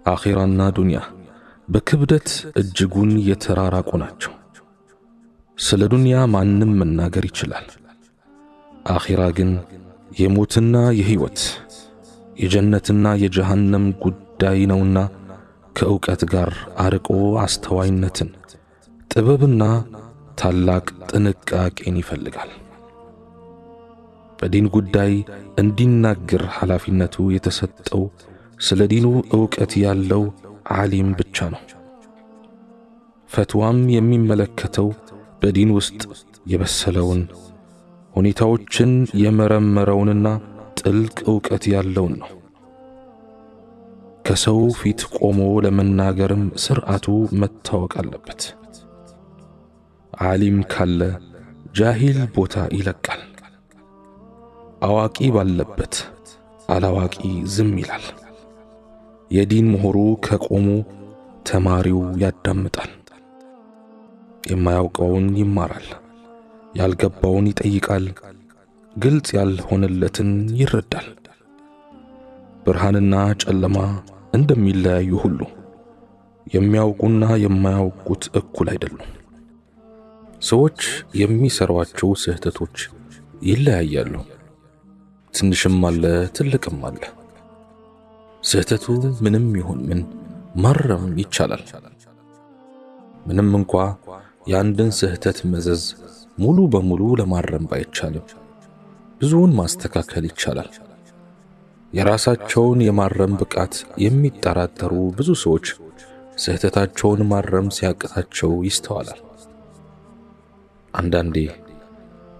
አኺራና ዱንያ በክብደት እጅጉን የተራራቁ ናቸው። ስለ ዱንያ ማንም መናገር ይችላል። አኺራ ግን የሞትና የህይወት የጀነትና የጀሃነም ጉዳይ ነውና ከእውቀት ጋር አርቆ አስተዋይነትን ጥበብና ታላቅ ጥንቃቄን ይፈልጋል። በዲን ጉዳይ እንዲናገር ኃላፊነቱ የተሰጠው ስለ ዲኑ ዕውቀት ያለው ዓሊም ብቻ ነው። ፈትዋም የሚመለከተው በዲን ውስጥ የበሰለውን ሁኔታዎችን የመረመረውንና ጥልቅ ዕውቀት ያለውን ነው። ከሰው ፊት ቆሞ ለመናገርም ሥርዓቱ መታወቅ አለበት። ዓሊም ካለ ጃሂል ቦታ ይለቃል። አዋቂ ባለበት አላዋቂ ዝም ይላል። የዲን ምሁሩ ከቆሙ ተማሪው ያዳምጣል። የማያውቀውን ይማራል፣ ያልገባውን ይጠይቃል፣ ግልጽ ያልሆነለትን ይረዳል። ብርሃንና ጨለማ እንደሚለያዩ ሁሉ የሚያውቁና የማያውቁት እኩል አይደሉም። ሰዎች የሚሰሯቸው ስህተቶች ይለያያሉ። ትንሽም አለ፣ ትልቅም አለ። ስህተቱ ምንም ይሁን ምን ማረም ይቻላል። ምንም እንኳ የአንድን ስህተት መዘዝ ሙሉ በሙሉ ለማረም ባይቻልም ብዙውን ማስተካከል ይቻላል። የራሳቸውን የማረም ብቃት የሚጠራጠሩ ብዙ ሰዎች ስህተታቸውን ማረም ሲያቅታቸው ይስተዋላል። አንዳንዴ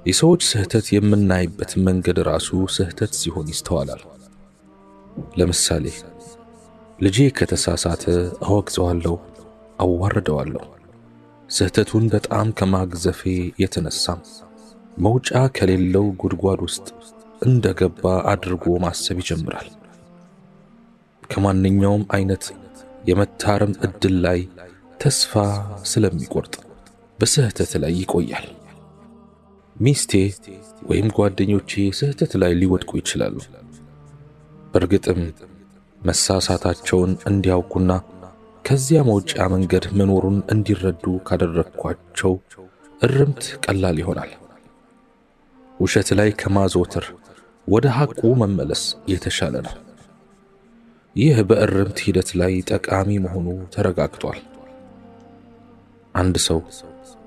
የሰዎች ስህተት የምናይበት መንገድ ራሱ ስህተት ሲሆን ይስተዋላል። ለምሳሌ ልጄ ከተሳሳተ አወግዘዋለሁ፣ አዋርደዋለሁ። ስህተቱን በጣም ከማግዘፌ የተነሳም መውጫ ከሌለው ጉድጓድ ውስጥ እንደገባ አድርጎ ማሰብ ይጀምራል። ከማንኛውም አይነት የመታረም እድል ላይ ተስፋ ስለሚቆርጥ በስህተት ላይ ይቆያል። ሚስቴ ወይም ጓደኞቼ ስህተት ላይ ሊወድቁ ይችላሉ። በእርግጥም መሳሳታቸውን እንዲያውቁና ከዚያ መውጫ መንገድ መኖሩን እንዲረዱ ካደረግኳቸው እርምት ቀላል ይሆናል። ውሸት ላይ ከማዘውተር ወደ ሐቁ መመለስ የተሻለ ነው። ይህ በእርምት ሂደት ላይ ጠቃሚ መሆኑ ተረጋግጧል። አንድ ሰው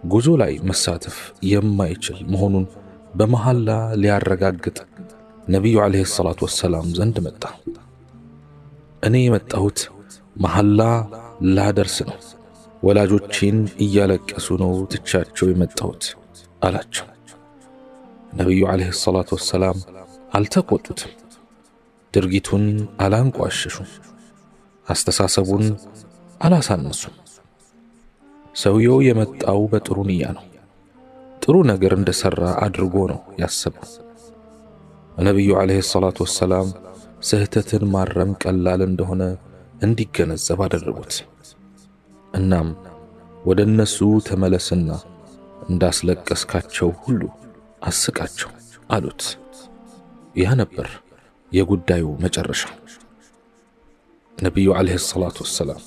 ጉዞ ላይ መሳተፍ የማይችል መሆኑን በመሐላ ሊያረጋግጥ ነቢዩ ዓለይሂ ሰላቱ ወሰላም ዘንድ መጣ። እኔ የመጣሁት መሐላ ላደርስ ነው፣ ወላጆቼን እያለቀሱ ነው ትቻቸው የመጣሁት አላቸው። ነቢዩ ዓለይሂ ሰላቱ ወሰላም አልተቆጡትም፣ ድርጊቱን አላንቋሸሹም፣ አስተሳሰቡን አላሳነሱም። ሰውየው የመጣው በጥሩ ንያ ነው። ጥሩ ነገር እንደሰራ አድርጎ ነው ያሰበው። ነቢዩ ዓለይሂ ሰላቱ ወሰላም ስህተትን ማረም ቀላል እንደሆነ እንዲገነዘብ አደረጉት። እናም ወደ እነሱ ተመለስና እንዳስለቀስካቸው ሁሉ አስቃቸው አሉት። ያ ነበር የጉዳዩ መጨረሻ። ነቢዩ ዓለይሂ ሰላቱ ወሰላም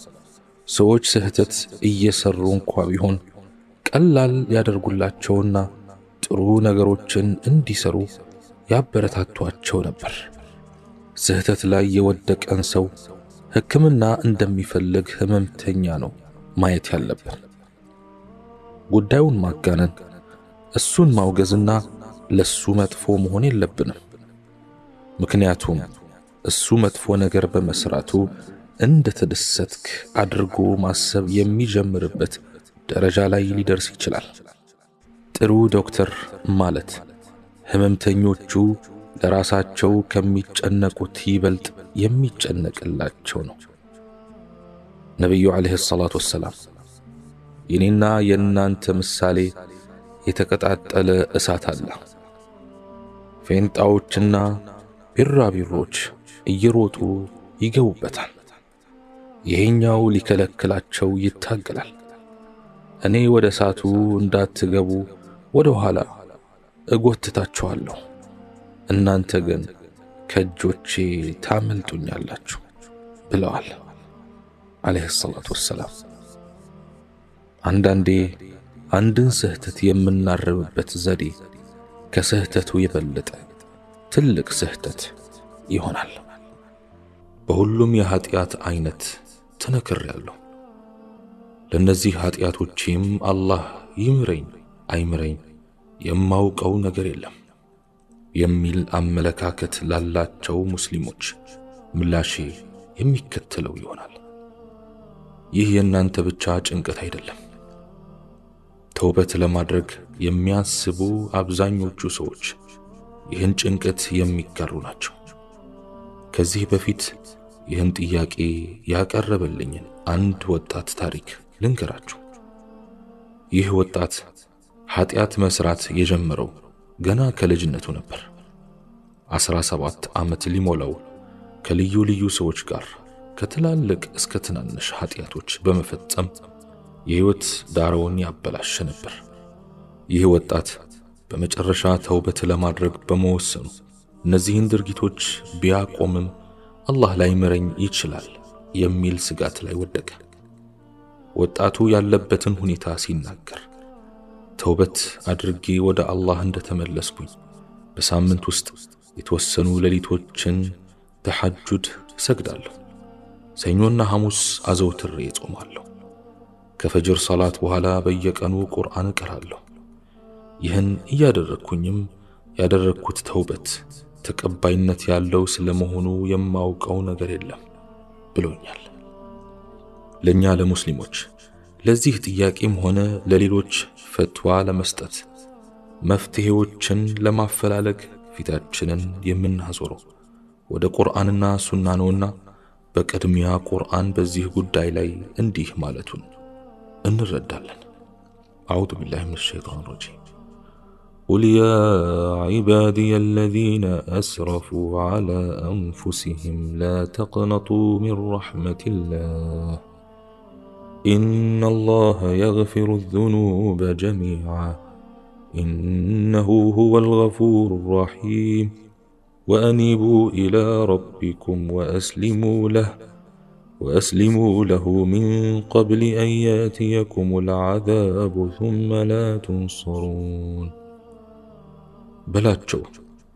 ሰዎች ስህተት እየሰሩ እንኳ ቢሆን ቀላል ያደርጉላቸውና ጥሩ ነገሮችን እንዲሰሩ ያበረታቷቸው ነበር። ስህተት ላይ የወደቀን ሰው ሕክምና እንደሚፈልግ ህመምተኛ ነው ማየት ያለብን። ጉዳዩን ማጋነን፣ እሱን ማውገዝና ለሱ መጥፎ መሆን የለብንም። ምክንያቱም እሱ መጥፎ ነገር በመስራቱ እንደተደሰትክ አድርጎ ማሰብ የሚጀምርበት ደረጃ ላይ ሊደርስ ይችላል። ጥሩ ዶክተር ማለት ህመምተኞቹ ለራሳቸው ከሚጨነቁት ይበልጥ የሚጨነቅላቸው ነው። ነቢዩ ዓለይሂ ሰላቱ ወሰላም የኔና የእናንተ ምሳሌ የተቀጣጠለ እሳት አለ። ፌንጣዎችና ቢራቢሮች እየሮጡ ይገቡበታል። ይሄኛው ሊከለክላቸው ይታገላል። እኔ ወደ እሳቱ እንዳትገቡ ወደ ኋላ እጎትታችኋለሁ፣ እናንተ ግን ከእጆቼ ታመልጡኛላችሁ ብለዋል። عليه الصلاة والسلام አንዳንዴ አንድን ስህተት የምናርምበት ዘዴ ከስህተቱ የበለጠ ትልቅ ስህተት ይሆናል። በሁሉም የኃጢአት አይነት ተነክሬያለሁ። ለነዚህ ኃጢአቶቼም አላህ ይምረኝ አይምረኝ የማውቀው ነገር የለም የሚል አመለካከት ላላቸው ሙስሊሞች ምላሼ የሚከተለው ይሆናል። ይህ የእናንተ ብቻ ጭንቀት አይደለም። ተውበት ለማድረግ የሚያስቡ አብዛኞቹ ሰዎች ይህን ጭንቀት የሚጋሩ ናቸው። ከዚህ በፊት ይህን ጥያቄ ያቀረበልኝን አንድ ወጣት ታሪክ ልንገራችሁ። ይህ ወጣት ኃጢአት መስራት የጀመረው ገና ከልጅነቱ ነበር። 17 ዓመት ሊሞላው ከልዩ ልዩ ሰዎች ጋር ከትላልቅ እስከ ትናንሽ ኃጢአቶች በመፈጸም የህይወት ዳራውን ያበላሽ ነበር። ይህ ወጣት በመጨረሻ ተውበት ለማድረግ በመወሰኑ እነዚህን ድርጊቶች ቢያቆምም አላህ ላይምረኝ ይችላል የሚል ስጋት ላይ ወደቀ። ወጣቱ ያለበትን ሁኔታ ሲናገር ተውበት አድርጌ ወደ አላህ እንደተመለስኩኝ በሳምንት ውስጥ የተወሰኑ ሌሊቶችን ተሐጁድ ሰግዳለሁ። ሰኞና ሐሙስ አዘውትሬ ጾማለሁ። ከፈጅር ሰላት በኋላ በየቀኑ ቁርአን እቀራለሁ። ይህን እያደረግኩኝም ያደረግኩት ተውበት ተቀባይነት ያለው ስለመሆኑ የማውቀው ነገር የለም ብሎኛል። ለኛ ለሙስሊሞች ለዚህ ጥያቄም ሆነ ለሌሎች ፈትዋ ለመስጠት መፍትሄዎችን ለማፈላለግ ፊታችንን የምናዞረው ወደ ቁርአንና ሱና ነውና በቅድሚያ ቁርአን በዚህ ጉዳይ ላይ እንዲህ ማለቱን እንረዳለን። አዑዙ ቢላሂ ሚነሽ ሸይጣኒ ረጂም قل يا عبادي الذين أسرفوا على أنفسهم لا تقنطوا من رحمة الله إن الله يغفر الذنوب جميعا إنه هو الغفور الرحيم وأنيبوا إلى ربكم وأسلموا له من قبل أن يأتيكم العذاب ثم لا تنصرون በላቸው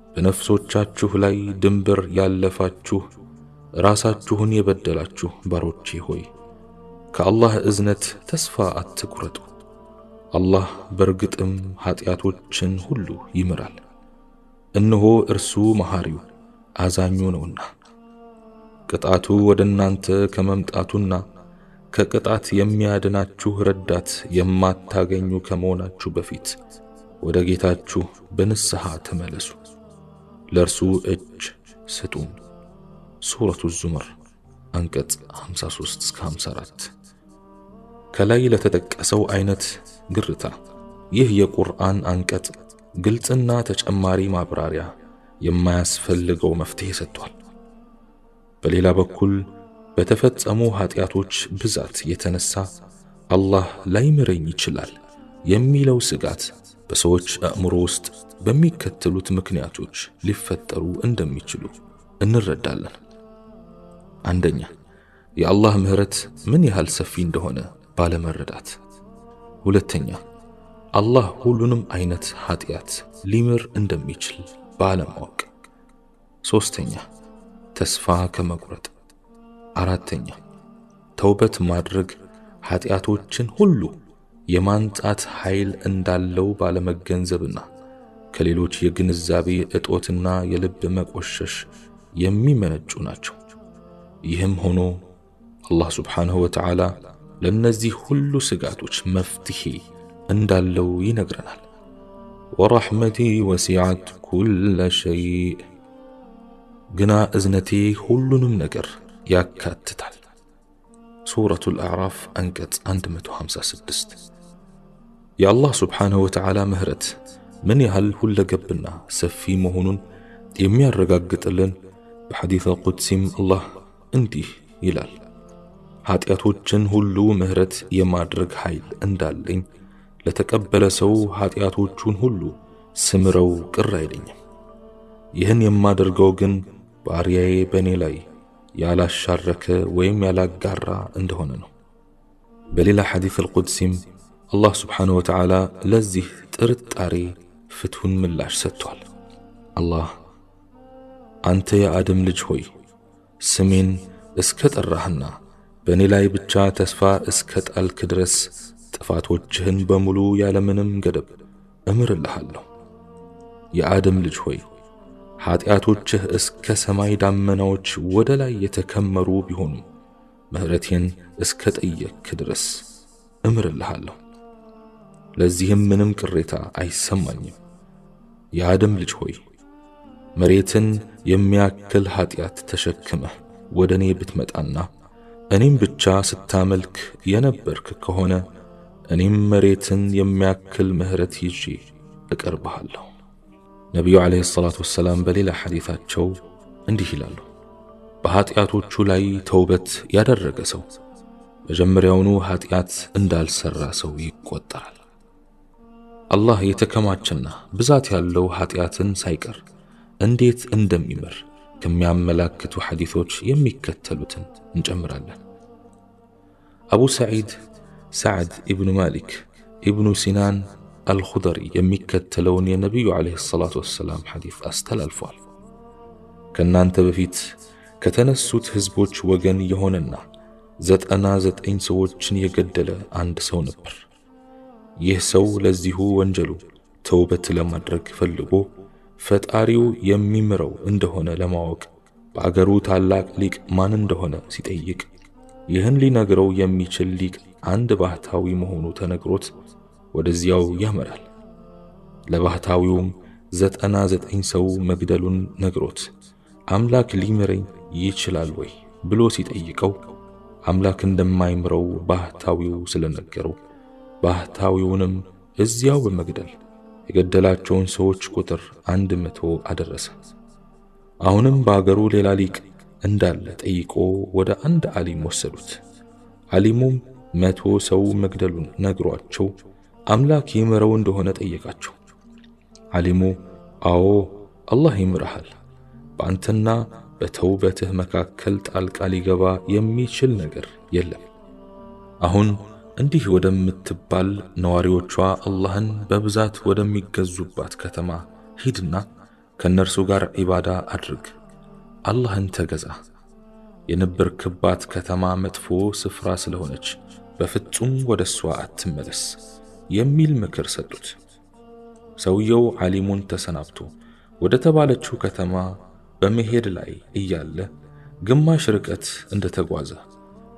በነፍሶቻችሁ ላይ ድንበር ያለፋችሁ ራሳችሁን የበደላችሁ ባሮቼ ሆይ ከአላህ እዝነት ተስፋ አትቁረጡ። አላህ በርግጥም ኃጢአቶችን ሁሉ ይምራል። እነሆ እርሱ መሐሪው አዛኙ ነውና። ቅጣቱ ወደ እናንተ ከመምጣቱና ከቅጣት የሚያድናችሁ ረዳት የማታገኙ ከመሆናችሁ በፊት ወደ ጌታችሁ በንስሐ ተመለሱ፣ ለእርሱ እጅ ስጡ። ሱረቱ ዙመር አንቀጽ 53 እስከ 54። ከላይ ለተጠቀሰው አይነት ግርታ ይህ የቁርአን አንቀጽ ግልጽና ተጨማሪ ማብራሪያ የማያስፈልገው መፍትሄ ሰጥቷል። በሌላ በኩል በተፈጸሙ ኃጢአቶች ብዛት የተነሳ አላህ ላይምረኝ ይችላል የሚለው ስጋት በሰዎች አእምሮ ውስጥ በሚከተሉት ምክንያቶች ሊፈጠሩ እንደሚችሉ እንረዳለን። አንደኛ፣ የአላህ ምህረት ምን ያህል ሰፊ እንደሆነ ባለመረዳት። ሁለተኛ፣ አላህ ሁሉንም አይነት ኃጢአት ሊምር እንደሚችል ባለማወቅ። ሶስተኛ፣ ተስፋ ከመቁረጥ። አራተኛ፣ ተውበት ማድረግ ኃጢአቶችን ሁሉ የማንጻት ኃይል እንዳለው ባለመገንዘብና ከሌሎች የግንዛቤ እጦትና የልብ መቆሸሽ የሚመነጩ ናቸው። ይህም ሆኖ አላህ ሱብሓነሁ ወተዓላ ለነዚህ ሁሉ ስጋቶች መፍትሄ እንዳለው ይነግረናል። ወረሕመቲ ወሲዐት ኩለ ሸይእ፣ ግና እዝነቴ ሁሉንም ነገር ያካትታል። ሱረቱል አዕራፍ አንቀጽ 156። የአላህ ሱብሓነሁ ወተዓላ ምህረት ምን ያህል ሁለገብና ሰፊ መሆኑን የሚያረጋግጥልን በሐዲስ ቁድሲም አላህ እንዲህ ይላል፣ ኃጢአቶችን ሁሉ ምህረት የማድረግ ኃይል እንዳለኝ ለተቀበለ ሰው ኃጢአቶቹን ሁሉ ስምረው ቅር አይለኝም። ይህን የማደርገው ግን ባሪያዬ በእኔ ላይ ያላሻረከ ወይም ያላጋራ እንደሆነ ነው። በሌላ ሐዲስ አልቁድሲም አላህ ስብሓነሁ ወተዓላ ለዚህ ጥርጣሬ ፍቱን ምላሽ ሰጥቷል። አላህ አንተ የአደም ልጅ ሆይ ስሜን እስከ ጠራህና በእኔ ላይ ብቻ ተስፋ እስከ ጣልክ ድረስ ጥፋቶችህን በሙሉ ያለምንም ገደብ እምርልሃለሁ። የአደም ልጅ ሆይ ኃጢአቶችህ እስከ ሰማይ ዳመናዎች ወደ ላይ የተከመሩ ቢሆኑ ምህረቴን እስከ ጠየክ ድረስ እምርልሃለሁ። ለዚህም ምንም ቅሬታ አይሰማኝም። የአደም ልጅ ሆይ መሬትን የሚያክል ኃጢአት ተሸክመህ ወደ እኔ ብትመጣና እኔም ብቻ ስታመልክ የነበርክ ከሆነ እኔም መሬትን የሚያክል ምህረት ይዤ እቀርብሃለሁ። ነቢዩ ዓለይሂ ሰላቱ ወሰላም በሌላ ሐዲታቸው እንዲህ ይላሉ፣ በኃጢአቶቹ ላይ ተውበት ያደረገ ሰው መጀመሪያውኑ ኃጢአት እንዳልሰራ ሰው ይቆጠራል። አላህ የተከማቸና ብዛት ያለው ኃጢአትን ሳይቀር እንዴት እንደሚምር ከሚያመላክቱ ሐዲሶች የሚከተሉትን እንጨምራለን። አቡ ሰዒድ ሰዕድ ኢብኑ ማሊክ ኢብኑ ሲናን አልኹደሪ የሚከተለውን የነቢዩ ዓለይሂ ሰላቱ ወሰላም ሐዲስ አስተላልፏል። ከእናንተ በፊት ከተነሱት ሕዝቦች ወገን የሆነና 99 ሰዎችን የገደለ አንድ ሰው ነበር። ይህ ሰው ለዚሁ ወንጀሉ ተውበት ለማድረግ ፈልጎ ፈጣሪው የሚምረው እንደሆነ ለማወቅ በአገሩ ታላቅ ሊቅ ማን እንደሆነ ሲጠይቅ ይህን ሊነግረው የሚችል ሊቅ አንድ ባህታዊ መሆኑ ተነግሮት ወደዚያው ያመራል። ለባህታዊውም 99 ሰው መግደሉን ነግሮት አምላክ ሊምረኝ ይችላል ወይ ብሎ ሲጠይቀው አምላክ እንደማይምረው ባህታዊው ስለነገረው ባህታዊውንም እዚያው በመግደል የገደላቸውን ሰዎች ቁጥር 100 አደረሰ። አሁንም በአገሩ ሌላ ሊቅ እንዳለ ጠይቆ ወደ አንድ ዓሊም ወሰዱት። ዓሊሙም 100 ሰው መግደሉን ነግሯቸው አምላክ ይምረው እንደሆነ ጠየቃቸው። ዓሊሙ አዎ አላህ ይምርሃል፣ በአንተና በተውበትህ መካከል ጣልቃ ሊገባ የሚችል ነገር የለም። አሁን እንዲህ ወደምትባል ነዋሪዎቿ አላህን በብዛት ወደሚገዙባት ከተማ ሂድና ከነርሱ ጋር ዒባዳ አድርግ፣ አላህን ተገዛ። የነበርክባት ከተማ መጥፎ ስፍራ ስለሆነች በፍጹም ወደሷ አትመለስ የሚል ምክር ሰጡት። ሰውየው ዓሊሙን ተሰናብቶ ወደ ተባለችው ከተማ በመሄድ ላይ እያለ ግማሽ ርቀት እንደተጓዘ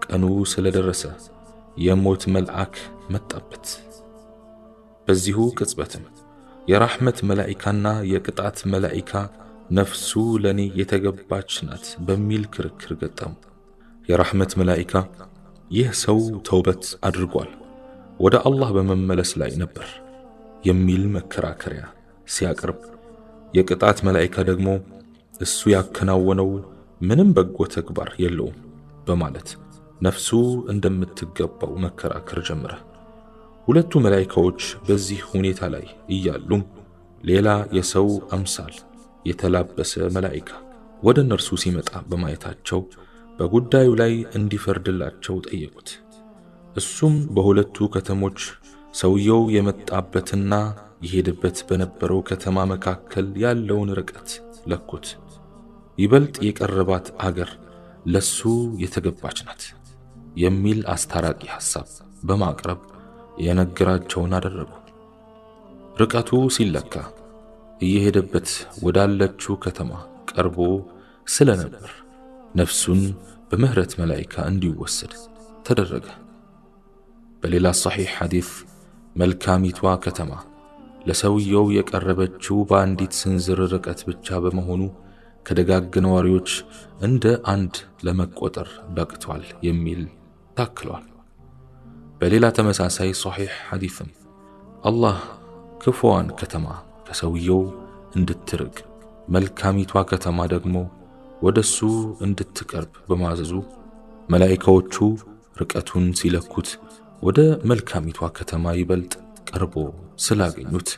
ቀኑ ስለደረሰ የሞት መልአክ መጣበት። በዚሁ ቅጽበትም የራህመት መላኢካና የቅጣት መላኢካ ነፍሱ ለኔ የተገባች ናት በሚል ክርክር ገጠሙ። የራህመት መላኢካ ይህ ሰው ተውበት አድርጓል፣ ወደ አላህ በመመለስ ላይ ነበር የሚል መከራከሪያ ሲያቀርብ፣ የቅጣት መላኢካ ደግሞ እሱ ያከናወነው ምንም በጎ ተግባር የለውም በማለት ነፍሱ እንደምትገባው መከራከር ጀመረ። ሁለቱ መላኢካዎች በዚህ ሁኔታ ላይ እያሉም ሌላ የሰው አምሳል የተላበሰ መላኢካ ወደ እነርሱ ሲመጣ በማየታቸው በጉዳዩ ላይ እንዲፈርድላቸው ጠየቁት። እሱም በሁለቱ ከተሞች ሰውየው የመጣበትና የሄደበት በነበረው ከተማ መካከል ያለውን ርቀት ለኩት። ይበልጥ የቀረባት አገር ለሱ የተገባች ናት የሚል አስታራቂ ሐሳብ በማቅረብ የነገራቸውን አደረጉ። ርቀቱ ሲለካ እየሄደበት ወዳለችው ከተማ ቀርቦ ስለነበር ነፍሱን በምህረት መላኢካ እንዲወሰድ ተደረገ። በሌላ ሰሒሕ ሐዲስ መልካሚቷ ከተማ ለሰውየው የቀረበችው በአንዲት ስንዝር ርቀት ብቻ በመሆኑ ከደጋግ ነዋሪዎች እንደ አንድ ለመቆጠር በቅቷል የሚል ታክሏል። በሌላ ተመሳሳይ ሰሒሕ ሐዲስም አላህ ክፉዋን ከተማ ከሰውየው እንድትርቅ መልካሚቷ ከተማ ደግሞ ወደሱ እንድትቀርብ በማዘዙ መላኢካዎቹ ርቀቱን ሲለኩት ወደ መልካሚቷ ከተማ ይበልጥ ቀርቦ ስላገኙት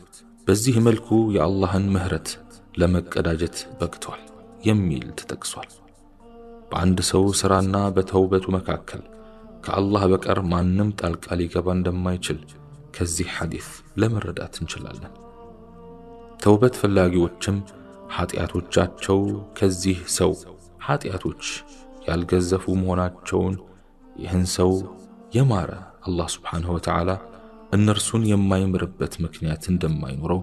በዚህ መልኩ የአላህን ምህረት ለመቀዳጀት በቅቷል የሚል ተጠቅሷል። በአንድ ሰው ሥራና በተውበቱ መካከል ከአላህ በቀር ማንም ጣልቃ ሊገባ እንደማይችል ከዚህ ሐዲስ ለመረዳት እንችላለን። ተውበት ፈላጊዎችም ኃጢአቶቻቸው ከዚህ ሰው ኃጢአቶች ያልገዘፉ መሆናቸውን ይህን ሰው የማረ አላህ ስብሓንሁ ወተዓላ እነርሱን የማይምርበት ምክንያት እንደማይኖረው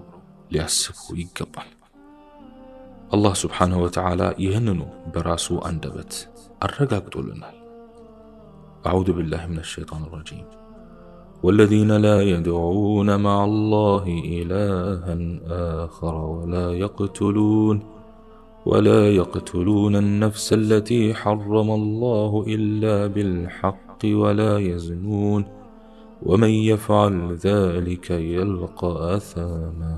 ሊያስቡ ይገባል። አላህ ስብሓንሁ ወተዓላ ይህንኑ በራሱ አንደበት አረጋግጦልናል። አዑዙ ቢላሂ ሚነ ሸይጣን ረጂም والذين لا يدعون مع الله إلها آخر ولا يقتلون النفس التي حرم الله إلا بالحق ولا يزنون ومن يفعل ذلك يلقى أثاما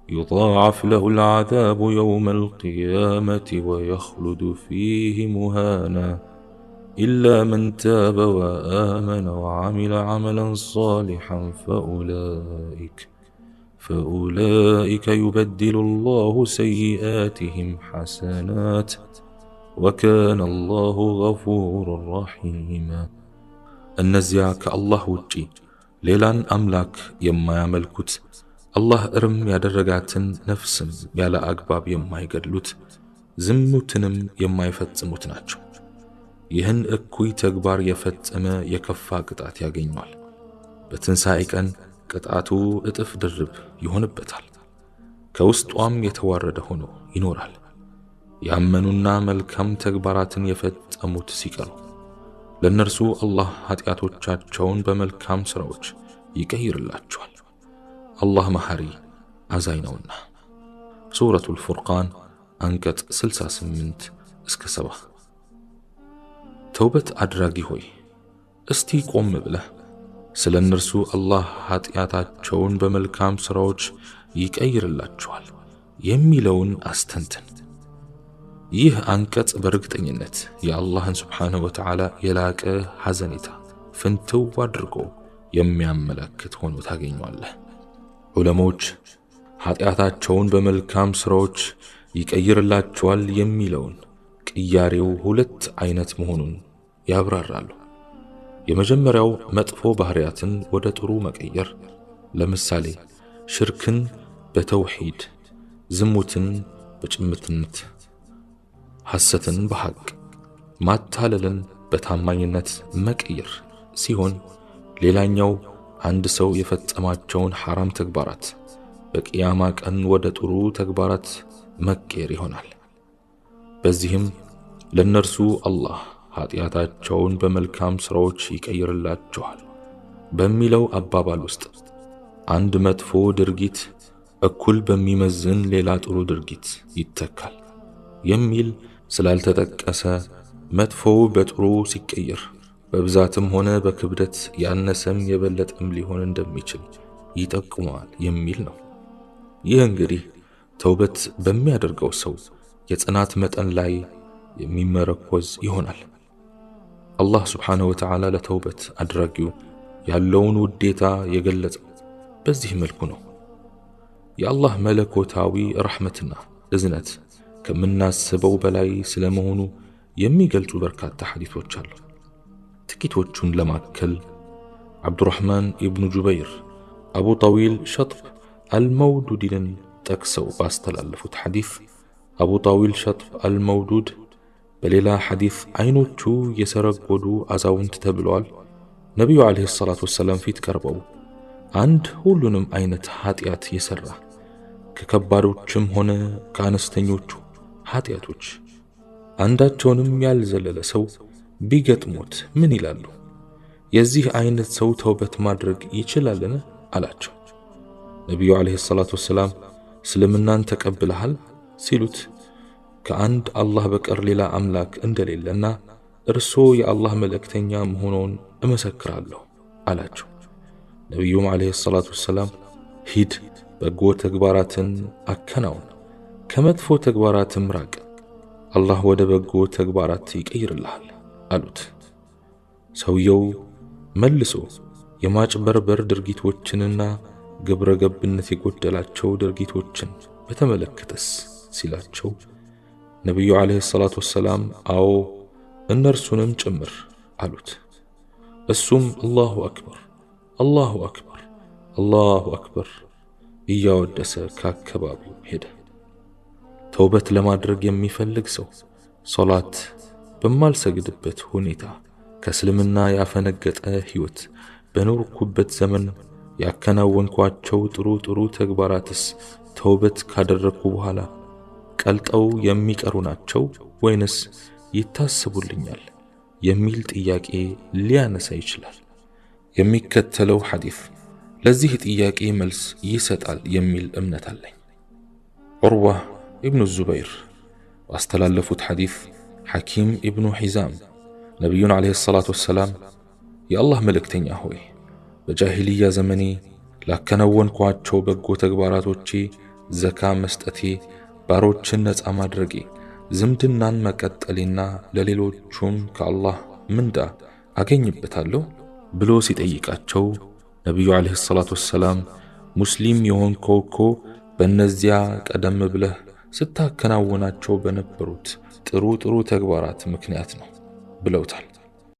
يضاعف له العذاب يوم القيامة ويخلد فيه مهانا إلا من تاب وآمن وعمل عملا صالحا فأولئك يبدل الله سيئاتهم حسنات وكان الله غفورا رحيما النزيا كالله وجي ليلان أملاك يما يملكت الله ارم يدرجاتن نفسم يالا أقباب يما يقدلوت زموتنم يما يفتموت ناچو ይህን እኩይ ተግባር የፈጸመ የከፋ ቅጣት ያገኛል። በትንሣኤ ቀን ቅጣቱ እጥፍ ድርብ ይሆንበታል። ከውስጧም የተዋረደ ሆኖ ይኖራል። ያመኑና መልካም ተግባራትን የፈጸሙት ሲቀሩ ለነርሱ አላህ ኃጢአቶቻቸውን በመልካም ሥራዎች ይቀይርላቸዋል። አላህ መሐሪ አዛኝ ነውና። ሱረቱል ፉርቃን አንቀጽ 68 እስከ 70። ተውበት አድራጊ ሆይ እስቲ ቆም ብለህ ስለ እነርሱ አላህ ኃጢአታቸውን በመልካም ሥራዎች ይቀይርላቸዋል የሚለውን አስተንትን። ይህ አንቀጽ በእርግጠኝነት የአላህን ስብሓንሁ ወተዓላ የላቀ ሐዘኔታ ፍንትው አድርጎ የሚያመለክት ሆኖ ታገኘዋለህ። ዑለሞች ኃጢአታቸውን በመልካም ሥራዎች ይቀይርላቸዋል የሚለውን ቅያሬው ሁለት አይነት መሆኑን ያብራራሉ። የመጀመሪያው መጥፎ ባህሪያትን ወደ ጥሩ መቀየር፣ ለምሳሌ ሽርክን በተውሂድ፣ ዝሙትን በጭምትነት፣ ሐሰትን በሐቅ፣ ማታለልን በታማኝነት መቀየር ሲሆን፣ ሌላኛው አንድ ሰው የፈጸማቸውን ሐራም ተግባራት በቂያማ ቀን ወደ ጥሩ ተግባራት መቀየር ይሆናል። በዚህም ለነርሱ አላህ ኃጢአታቸውን በመልካም ሥራዎች ይቀይርላቸዋል በሚለው አባባል ውስጥ አንድ መጥፎ ድርጊት እኩል በሚመዝን ሌላ ጥሩ ድርጊት ይተካል የሚል ስላልተጠቀሰ መጥፎው በጥሩ ሲቀየር በብዛትም ሆነ በክብደት ያነሰም የበለጠም ሊሆን እንደሚችል ይጠቁማል የሚል ነው። ይህ እንግዲህ ተውበት በሚያደርገው ሰው የጽናት መጠን ላይ የሚመረኮዝ ይሆናል። አላህ ስብሓንሁ ወተዓላ ለተውበት አድራጊው ያለውን ውዴታ የገለጸው በዚህ መልኩ ነው። የአላህ መለኮታዊ ረሕመትና እዝነት ከምናስበው በላይ ስለመሆኑ የሚገልጹ በርካታ ሐዲሶች አሉ። ጥቂቶቹን ለማከል ዓብዱራሕማን ኢብኑ ጁበይር አቡ ጠዊል ሸጥብ አልመውዱድን ጠቅሰው ባስተላለፉት ሐዲስ አቡ ጠዊል ሸጥብ አልመውዱድ በሌላ ሐዲስ አይኖቹ የሰረጎዱ አዛውንት ተብለዋል። ነቢዩ ዓለይሂ ሰላቱ ወሰላም ፊት ቀርበው አንድ ሁሉንም አይነት ኃጢአት የሠራ ከከባዶችም ሆነ ከአነስተኞቹ ኃጢአቶች አንዳቸውንም ያልዘለለ ሰው ቢገጥሙት ምን ይላሉ? የዚህ አይነት ሰው ተውበት ማድረግ ይችላልን? አላቸው። ነቢዩ ዓለይሂ ሰላቱ ወሰላም እስልምናን ተቀብለሃል ሲሉት ከአንድ አላህ በቀር ሌላ አምላክ እንደሌለና እርሶ የአላህ መልእክተኛ መሆኑን እመሰክራለሁ አላቸው። ነቢዩም ዓለይሂ ሰላቱ ወሰላም ሂድ፣ በጎ ተግባራትን አከናውን፣ ከመጥፎ ተግባራትም ራቅ፣ አላህ ወደ በጎ ተግባራት ይቀይርልሃል አሉት። ሰውየው መልሶ የማጭበርበር ድርጊቶችንና ግብረ ገብነት የጎደላቸው ድርጊቶችን በተመለከተስ ሲላቸው ነቢዩ ዓለይሂ ሰላቱ ወሰላም አዎ እነርሱንም ጭምር አሉት። እሱም አላሁ አክበር አላሁ አክበር አላሁ አክበር እያወደሰ ከአካባቢው ሄደ። ተውበት ለማድረግ የሚፈልግ ሰው ሶላት በማልሰግድበት ሁኔታ ከእስልምና ያፈነገጠ ሕይወት በኖርኩበት ዘመን ያከናወንኳቸው ጥሩ ተግባራትስ ተውበት ካደረግኩ በኋላ ቀልጠው የሚቀሩ ናቸው ወይንስ ይታሰቡልኛል የሚል ጥያቄ ሊያነሳ ይችላል። የሚከተለው ሐዲስ ለዚህ ጥያቄ መልስ ይሰጣል የሚል እምነት አለኝ። ዑርዋ ኢብኑ ዙበይር ባስተላለፉት ሐዲስ ሐኪም ኢብኑ ሒዛም ነቢዩን ዓለይሂ ሰላቱ ወሰላም የአላህ መልእክተኛ ሆይ በጃሂልያ ዘመኔ ላከናወንኳቸው በጎ ተግባራቶቼ ዘካ መስጠቴ፣ ባሮችን ነፃ ማድረጌ፣ ዝምድናን መቀጠሌና ለሌሎቹም ከአላህ ምንዳ አገኝበታለሁ ብሎ ሲጠይቃቸው ነቢዩ ዓለይሂ ሰላቱ ወሰላም ሙስሊም የሆንከው እኮ በእነዚያ ቀደም ብለህ ስታከናውናቸው በነበሩት ጥሩ ተግባራት ምክንያት ነው ብለውታል።